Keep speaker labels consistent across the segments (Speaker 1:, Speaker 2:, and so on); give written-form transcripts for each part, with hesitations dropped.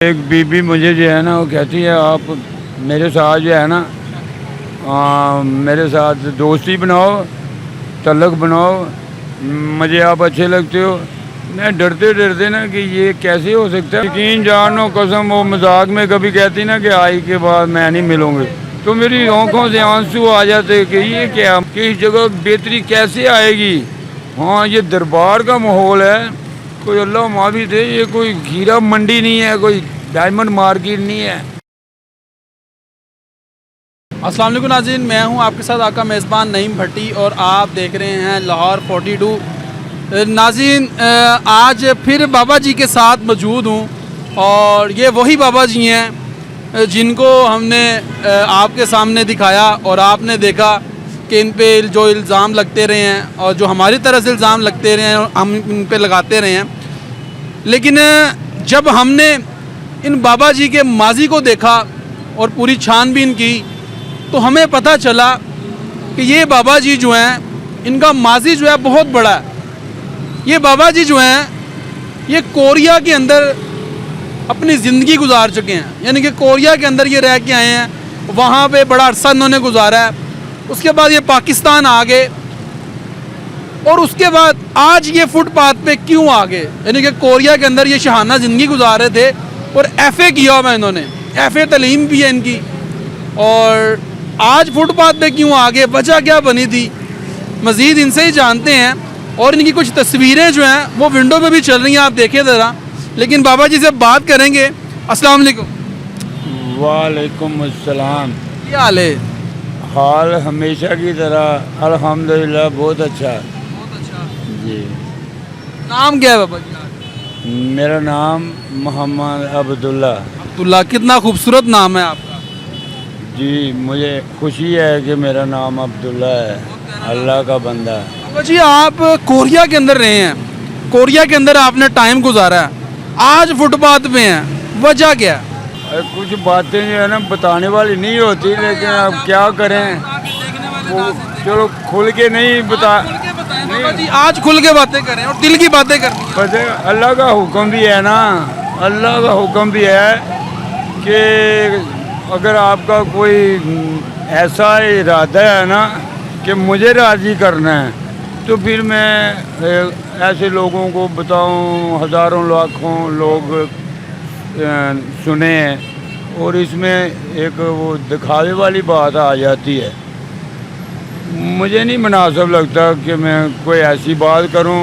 Speaker 1: एक बीबी मुझे जो है ना वो कहती है आप मेरे साथ जो है ना मेरे साथ दोस्ती बनाओ, तल्लक बनाओ, मुझे आप अच्छे लगते हो। मैं डरते डरते ना कि ये कैसे हो सकता है, यकीन जानो कसम वो मजाक में कभी कहती ना कि आई के बाद मैं नहीं मिलूँगी, तो मेरी आंखों से आंसू आ जाते कि ये क्या, किस जगह बेहतरी कैसे आएगी। हाँ, ये दरबार का माहौल है, कोई अल्लाह माफी दे, ये कोई हीरा मंडी नहीं है, कोई डायमंड मार्केट नहीं है।
Speaker 2: अस्सलाम वालेकुम नाज़रीन, मैं हूं आपके साथ आपका मेज़बान नईम भट्टी और आप देख रहे हैं लाहौर 42। नाज़रीन, आज फिर बाबा जी के साथ मौजूद हूं और ये वही बाबा जी हैं जिनको हमने आपके सामने दिखाया और आपने देखा कि इन पे जो इल्ज़ाम लगते रहे हैं और जो हमारी तरफ से इल्ज़ाम लगते रहे हैं हम इन पे लगाते रहे हैं। लेकिन जब हमने इन बाबा जी के माजी को देखा और पूरी छानबीन की तो हमें पता चला कि ये बाबा जी जो हैं इनका माजी जो है बहुत बड़ा है। ये बाबा जी जो हैं ये कोरिया के अंदर अपनी ज़िंदगी गुजार चुके हैं, यानी कि कोरिया के अंदर ये रह के आए हैं, वहाँ पे बड़ा अरसा इन्होंने गुजारा है। उसके बाद ये पाकिस्तान आ गए और उसके बाद आज ये फुटपाथ पे क्यों आ गए, यानी कि कोरिया के अंदर ये शहाना ज़िंदगी गुजार रहे थे और FA किया हुआ इन्होंने, FA तालीम भी है इनकी, और आज फुटपाथ पे क्यों आ गए, वजह क्या बनी थी, मज़ीद इनसे ही जानते हैं। और इनकी कुछ तस्वीरें जो हैं वो विंडो पे भी चल रही हैं, आप देखें ज़रा। लेकिन बाबा जी से बात करेंगे। अस्सलाम वालेकुम।
Speaker 1: वालेकुम अस्सलाम।
Speaker 2: क्या हाल है?
Speaker 1: हाल हमेशा की तरह अल्हम्दुलिल्लाह बहुत अच्छा।
Speaker 2: बहुत अच्छा
Speaker 1: जी।
Speaker 2: नाम क्या है बाबा जी आपका?
Speaker 1: मेरा नाम मोहम्मद अब्दुल्ला।
Speaker 2: अब्दुल्ला, कितना खूबसूरत नाम है आपका।
Speaker 1: जी, मुझे खुशी है कि मेरा नाम अब्दुल्ला है, अल्लाह का बंदा।
Speaker 2: बाबा जी आप कोरिया के अंदर रहे हैं, कोरिया के अंदर आपने टाइम गुजारा है, आज फुटपाथ पे हैं, वजह क्या है?
Speaker 1: कुछ बातें जो है ना बताने वाली नहीं होती, लेकिन अब क्या करें, वो चलो खुल के नहीं बता,
Speaker 2: बाबा जी आज खुल के बातें करें और दिल की बातें करें।
Speaker 1: बस अल्लाह का हुक्म भी है ना, अल्लाह का हुक्म भी है कि अगर आपका कोई ऐसा इरादा है ना कि मुझे राज़ी करना है, तो फिर मैं ऐसे लोगों को बताऊं, हज़ारों लाखों लोग सुने हैं और इसमें एक वो दिखावे वाली बात आ जाती है। मुझे नहीं मुनासिब लगता कि मैं कोई ऐसी बात करूं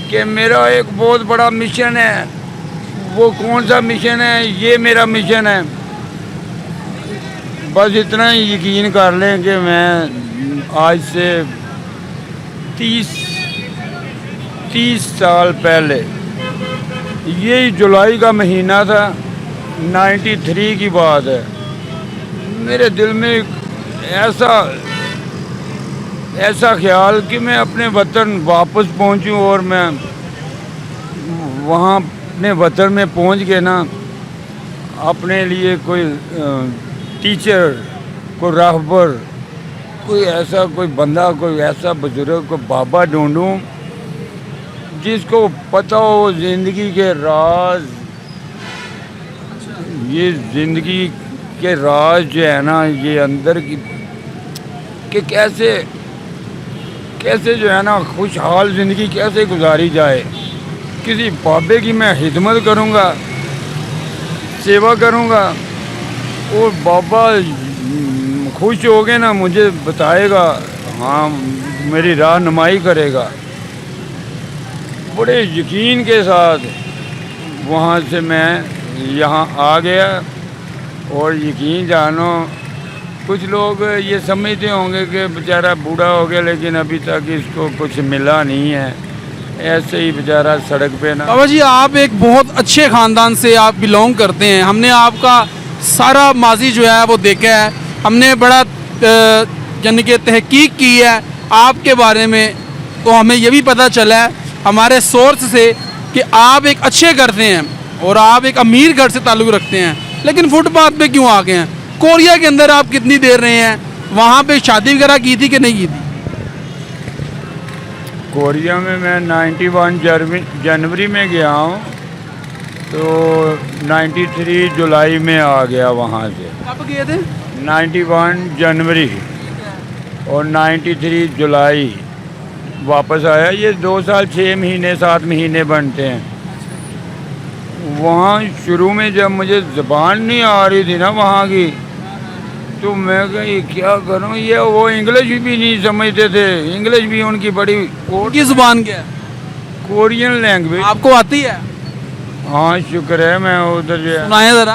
Speaker 1: कि मेरा एक बहुत बड़ा मिशन है। वो कौन सा मिशन है? ये मेरा मिशन है। बस इतना ही यकीन कर लें कि मैं आज से 30 साल पहले, ये जुलाई का महीना था, 93 की बात है, मेरे दिल में ऐसा ख्याल कि मैं अपने वतन वापस पहुंचूं और मैं वहाँ अपने वतन में पहुंच के ना अपने लिए कोई टीचर, कोई राहबर, कोई ऐसा कोई बंदा, कोई ऐसा बुजुर्ग, कोई बाबा ढूंढूं जिसको पता हो ज़िंदगी के राज, ये ज़िंदगी के राज जो है ना, ये अंदर की कि कैसे जो है ना खुशहाल ज़िंदगी कैसे गुजारी जाए। किसी बाबे की मैं खिदमत करूँगा, सेवा करूँगा और बाबा खुश हो गए ना, मुझे बताएगा, हाँ मेरी रहनुमाई करेगा। बड़े यकीन के साथ वहाँ से मैं यहाँ आ गया और यकीन जानो कुछ लोग ये समझते होंगे कि बेचारा बूढ़ा हो गया लेकिन अभी तक इसको कुछ मिला नहीं है, ऐसे ही बेचारा सड़क पे ना।
Speaker 2: बाबा जी आप एक बहुत अच्छे ख़ानदान से आप बिलोंग करते हैं, हमने आपका सारा माजी जो है वो देखा है, हमने बड़ा यानी कि तहकीक की है आपके बारे में, तो हमें ये भी पता चला है हमारे सोर्स से कि आप एक अच्छे घर से हैं और आप एक अमीर घर से ताल्लुक़ रखते हैं। लेकिन फुटपाथ पे क्यों आ गए हैं? कोरिया के अंदर आप कितनी देर रहे हैं? वहाँ पे शादी वगैरह की थी कि नहीं की थी?
Speaker 1: कोरिया में मैं 91 जनवरी में गया हूँ तो 93 जुलाई में आ गया वहाँ से।
Speaker 2: कब गए थे?
Speaker 1: 91 जनवरी और 93 जुलाई वापस आया। ये 2 साल 6 महीने 7 महीने बनते हैं। वहाँ शुरू में जब मुझे ज़बान नहीं आ रही थी ना वहाँ की, तो मैं कही क्या करूँ, ये वो इंग्लिश भी नहीं समझते थे। इंग्लिश भी उनकी बड़ी
Speaker 2: उनकी जुबान क्या है?
Speaker 1: Korean language.
Speaker 2: आपको आती है?
Speaker 1: हाँ शुक्र है, मैं उधर जो है।
Speaker 2: सुनाए ज़रा।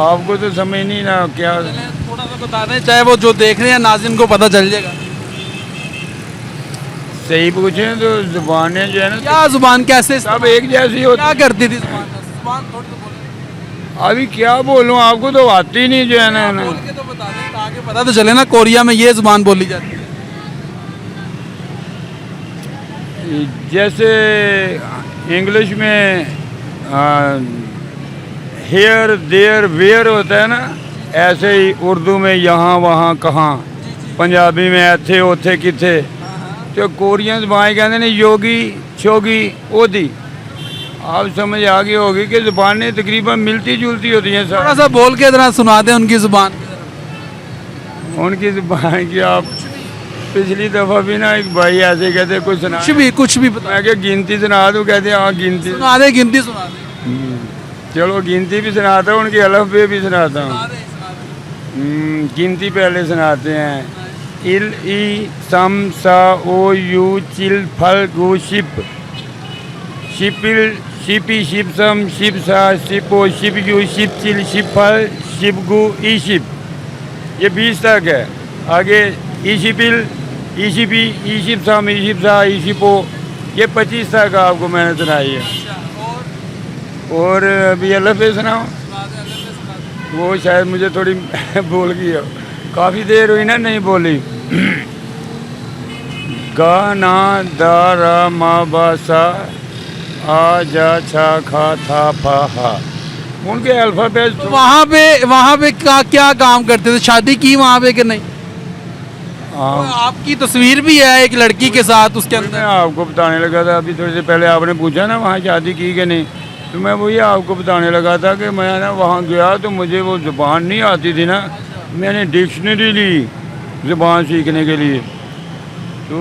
Speaker 1: आपको तो समझ नहीं ना क्या।
Speaker 2: थोड़ा सा बता दें, चाहे वो जो देख रहे हैं नाज़रीन को पता चल जाएगा।
Speaker 1: सही पूछें तो जुबानें जो है ना
Speaker 2: क्या जुबान कैसे
Speaker 1: सब एक जैसी होती।
Speaker 2: क्या करती थी जुबान? जुबान थोड़ी तो बोले।
Speaker 1: अभी क्या बोलूँ, आपको तो आती नहीं जो है ना।
Speaker 2: बोल के तो बता दें, आगे पता तो चले ना कोरिया में ये जुबान बोली जाती है।
Speaker 1: जैसे इंग्लिश में हेयर देयर वेयर होता है ना, ऐसे ही उर्दू में यहाँ वहाँ कहाँ, पंजाबी में ऐथे ओथे किथे, तो कोरियन ज़बान कहते हैं योगी छोगी ओदी। आप समझ आ गई होगी कि ज़बानें तकरीबन मिलती जुलती होती हैं
Speaker 2: थोड़ा
Speaker 1: सर।
Speaker 2: सा बोल के जरा सुना दें उनकी जुबान।
Speaker 1: उनकी ज़बान की आप पिछली दफ़ा भी ना एक भाई ऐसे कहते कुछ सुना,
Speaker 2: कुछ भी बता।
Speaker 1: मैं क्या गिनती सुना दूँ, कहते हाँ गिनती।
Speaker 2: सुना दे, गिनती सुना दे।
Speaker 1: चलो गिनती भी सुनाता हूँ, उनकी अलफ बे भी सुनाता हूँ।
Speaker 2: सुना दे, सुना दे।
Speaker 1: गिनती पहले सुनाते हैं। इल ई सम सा ओ यू चिल फल गु शिप शिपिल शिपी शिपसम शिप सा शिपो शिप यू शिप चिल शिप फल शिप गु ई शिप, ये 20 तक है। आगे ई शिपिल ई शिपी ई शिप सम ई शिप सा ई शिपो, ये 25 तक आपको मैंने सुनाई है। और अभी अलफ पे सुनाओ, वो शायद मुझे थोड़ी भूल गई हो, काफ़ी देर हुई ना नहीं बोली। गा ना दा रा मा बा सा आ जा छा खा था फा हा, उनके अल्फ़ाबेट।
Speaker 2: तो वहाँ पे क्या काम करते थे? शादी की वहाँ पे कि नहीं?
Speaker 1: हाँ,
Speaker 2: आपकी तस्वीर भी है एक लड़की के साथ उसके
Speaker 1: मैं
Speaker 2: अंदर।
Speaker 1: आपको बताने लगा था अभी थोड़ी देर पहले, आपने पूछा ना वहाँ शादी की कि नहीं, तो मैं वही आपको बताने लगा था कि मैं ना वहाँ गया तो मुझे वो ज़ुबान नहीं आती थी ना, मैंने डिक्शनरी ली ज़ुबान सीखने के लिए। तो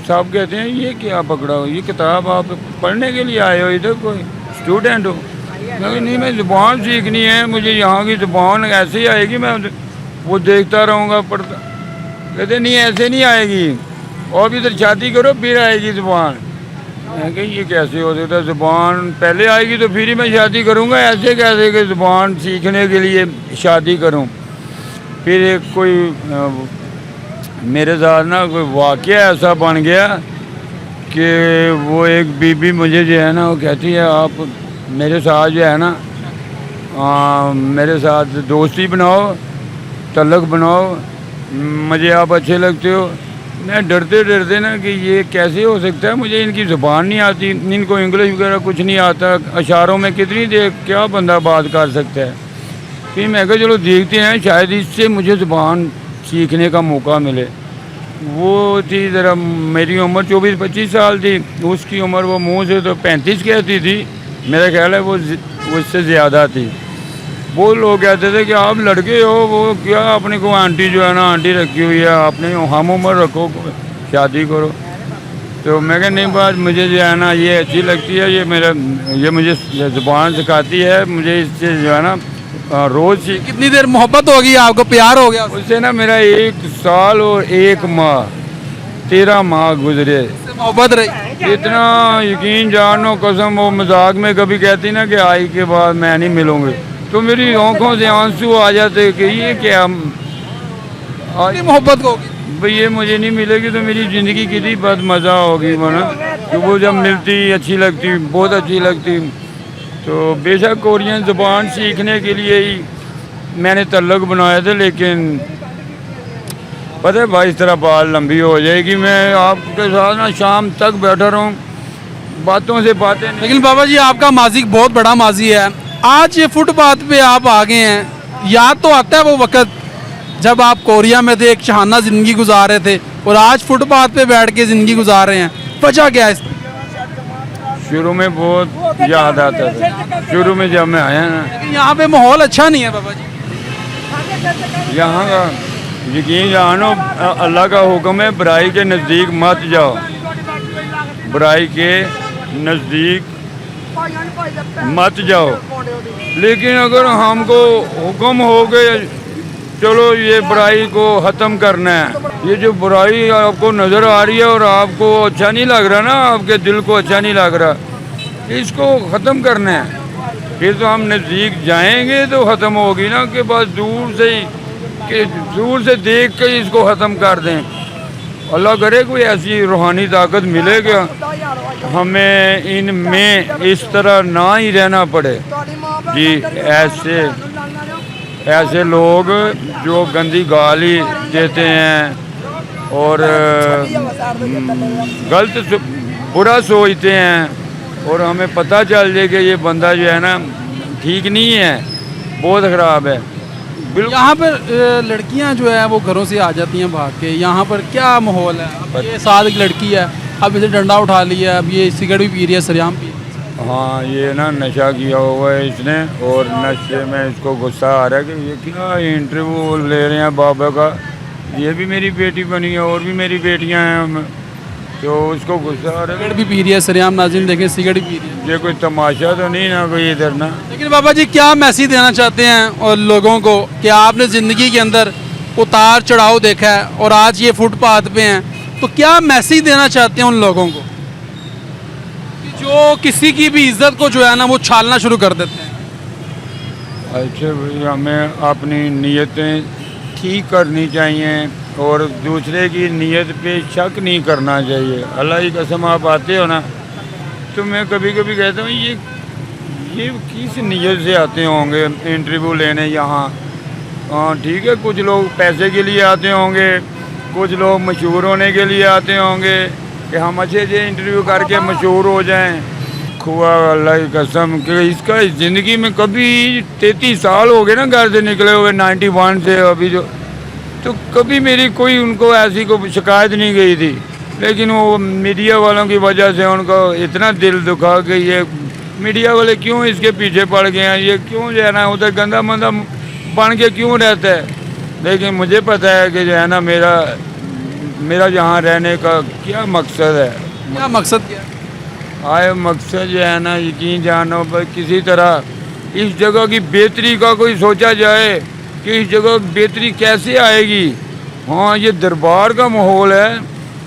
Speaker 1: सब कहते हैं ये क्या पकड़ा हो, ये किताब आप पढ़ने के लिए आए हो, इधर कोई स्टूडेंट हो? मैं कहा, नहीं मैं ज़ुबान सीखनी है, मुझे यहाँ की ज़ुबान ऐसे ही आएगी, मैं वो देखता रहूँगा पढ़ता। कहते नहीं ऐसे नहीं आएगी, और भी इधर शादी करो फिर आएगी ज़ुबान। मैं कहा ये कैसे हो सकता है, ज़ुबान पहले आएगी तो फिर ही मैं शादी करूँगा, ऐसे कैसे कि ज़ुबान सीखने के लिए शादी करूँ। फिर एक कोई मेरे साथ ना कोई वाक़या ऐसा बन गया कि वो एक बीबी मुझे जो है ना वो कहती है आप मेरे साथ जो है ना मेरे साथ दोस्ती बनाओ, तल्लक बनाओ, मुझे आप अच्छे लगते हो। मैं डरते डरते ना कि ये कैसे हो सकता है, मुझे इनकी ज़ुबान नहीं आती, इनको इंग्लिश वगैरह कुछ नहीं आता, इशारों में कितनी देर क्या बंदा बात कर सकता है। फिर मैं कहा चलो देखते हैं, शायद इससे मुझे ज़ुबान सीखने का मौका मिले। वो थी ज़रा मेरी उम्र 24-25 साल थी, उसकी उम्र वो मुंह से तो 35 कहती थी, मेरा ख्याल है वो उससे ज़्यादा थी। वो लोग कहते थे कि आप लड़के हो, वो क्या अपने को आंटी जो है ना आंटी रखी हुई है, आपने हम उम्र रखो शादी करो। तो मैं कहा नहीं बात मुझे जो है ना ये अच्छी लगती है, ये मुझे ज़ुबान सिखाती है, मुझे इससे जो है ना रोज़।
Speaker 2: कितनी देर मोहब्बत होगी आपको, प्यार हो गया?
Speaker 1: उससे ना मेरा 1 साल और 1 माह 13 माह गुजरे।
Speaker 2: मोहब्बत रही?
Speaker 1: इतना यकीन जानो कसम, वो मजाक में कभी कहती ना कि आई के बाद मैं नहीं मिलूँगी, तो मेरी आंखों से आंसू आ जाते कि ये क्या
Speaker 2: मोहब्बत होगी
Speaker 1: भाई, ये मुझे नहीं मिलेगी तो मेरी ज़िंदगी कितनी बदमज़ा होगी वरना। तो वो जब मिलती अच्छी लगती, बहुत अच्छी लगती। तो बेशक कोरियन ज़ुबान सीखने के लिए ही मैंने तल्लक बनाया था, लेकिन पता है भाई इस तरह बात लंबी हो जाएगी, मैं आपके साथ ना शाम तक बैठा रहूँ, बातों से बातें नहीं।
Speaker 2: लेकिन बाबा जी आपका माजी बहुत बड़ा माजी है। आज ये फुटपाथ पे आप आ गए हैं, याद तो आता है वो वक्त जब आप कोरिया में थे, एक शहाना ज़िंदगी गुजार रहे थे, और आज फुटपाथ पे बैठ के ज़िंदगी गुजार रहे हैं, वजह क्या है?
Speaker 1: शुरू में बहुत याद आता था, शुरू में जब मैं आया ना।
Speaker 2: लेकिन यहाँ पे माहौल अच्छा नहीं है बाबा जी।
Speaker 1: यहाँ का यकीन जानो, अल्लाह का हुक्म है बुराई के नज़दीक मत जाओ, बुराई के नज़दीक मत जाओ। लेकिन अगर हमको हुक्म हो गए चलो ये बुराई को ख़त्म करना है, ये जो बुराई आपको नज़र आ रही है और आपको अच्छा नहीं लग रहा ना, आपके दिल को अच्छा नहीं लग रहा, इसको ख़त्म करना है। फिर तो हम नज़दीक जाएंगे तो ख़त्म होगी ना, कि बस दूर से ही कि दूर से देख के इसको ख़त्म कर दें। अल्लाह करे कोई ऐसी रूहानी ताकत मिलेगा हमें इनमें इस तरह ना ही रहना पड़े जी। ऐसे लोग जो गंदी गाली देते हैं और गलत बुरा सोचते हैं और हमें पता चल जाए कि ये बंदा जो है ना ठीक नहीं है, बहुत ख़राब है।
Speaker 2: यहाँ पर लड़कियाँ जो है वो घरों से आ जाती हैं भाग के, यहाँ पर क्या माहौल है? अब ये साथ एक लड़की है, अब इसे डंडा उठा लिया, अब ये सिगरेट भी पी रही है, सरेआम पी रही है।
Speaker 1: हाँ, ये ना नशा किया हुआ है इसने और नशे में इसको गुस्सा आ रहा है कि ये क्या इंटरव्यू ले रहे हैं बाबा का, ये भी मेरी बेटी बनी है और भी मेरी बेटियां हैं, तो उसको गुस्सा आ रहा है।
Speaker 2: सिगरेट भी पी रही है सरेआम, नाज़रीन देखें सिगरेट भी पी रही है।
Speaker 1: ये कोई तमाशा तो नहीं ना कोई इधर ना।
Speaker 2: लेकिन बाबा जी क्या मैसेज देना चाहते हैं और लोगों को कि आपने ज़िंदगी के अंदर उतार चढ़ाव देखा है और आज ये फुटपाथ पे हैं, तो क्या मैसेज देना चाहते हैं उन लोगों को कि जो किसी की भी इज्जत को जो है ना वो छालना शुरू कर देते हैं?
Speaker 1: अच्छा भाई, हमें अपनी नीयतें ठीक करनी चाहिए और दूसरे की नीयत पे शक नहीं करना चाहिए। अल्लाह की कसम, आप आते हो ना तो मैं कभी कभी कहता हूँ ये किस नीयत से आते होंगे इंटरव्यू लेने यहाँ। हाँ ठीक है, कुछ लोग पैसे के लिए आते होंगे, कुछ लोग मशहूर होने के लिए आते होंगे कि हम अच्छे से इंटरव्यू करके मशहूर हो जाएं। खुआ अल्लाह की कसम कि इसका ज़िंदगी में कभी 33 साल हो गए ना घर से निकले हुए, 91 से अभी जो, तो कभी मेरी कोई उनको ऐसी को शिकायत नहीं गई थी। लेकिन वो मीडिया वालों की वजह से उनको इतना दिल दुखा कि ये मीडिया वाले क्यों इसके पीछे पड़ गए हैं, ये क्यों जो है ना उधर गंदा मंदा बन के क्यों रहता है। लेकिन मुझे पता है कि जो है ना मेरा यहाँ रहने का क्या मकसद है।
Speaker 2: क्या मकसद क्या है?
Speaker 1: आए मकसद जो है ना, यकीन जानो पर किसी तरह इस जगह की बेहतरी का कोई सोचा जाए कि इस जगह बेहतरी कैसे आएगी। हाँ, ये दरबार का माहौल है,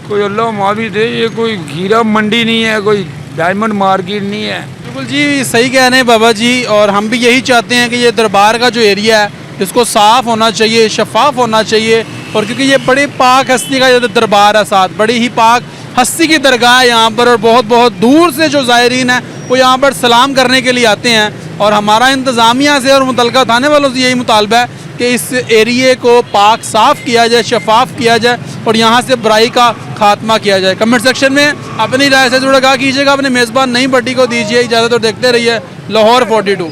Speaker 1: कोई अल्लाह माफी दे, ये कोई हीरा मंडी नहीं है, कोई डायमंड मार्केट नहीं है।
Speaker 2: बिल्कुल जी, सही कह रहे हैं बाबा जी, और हम भी यही चाहते हैं कि ये दरबार का जो एरिया है इसको साफ़ होना चाहिए, शफाफ होना चाहिए। और क्योंकि ये बड़ी पाक हस्ती का जो दरबार है, साथ बड़ी ही पाक हस्ती की दरगाह है यहाँ पर, और बहुत बहुत दूर से जो ज़ायरीन हैं वो यहाँ पर सलाम करने के लिए आते हैं। और हमारा इंतज़ामिया से और मुतलका थाने वालों से यही मुतालबा है कि इस एरिए को पाक साफ़ किया जाए, शफाफ किया जाए और यहाँ से बुराई का खात्मा किया जाए। कमेंट सेक्शन में अपनी राय से जुड़ा कीजिएगा, अपने मेज़बान नईम भट्टी को दीजिए इजाज़त और देखते रहिए लाहौर 42।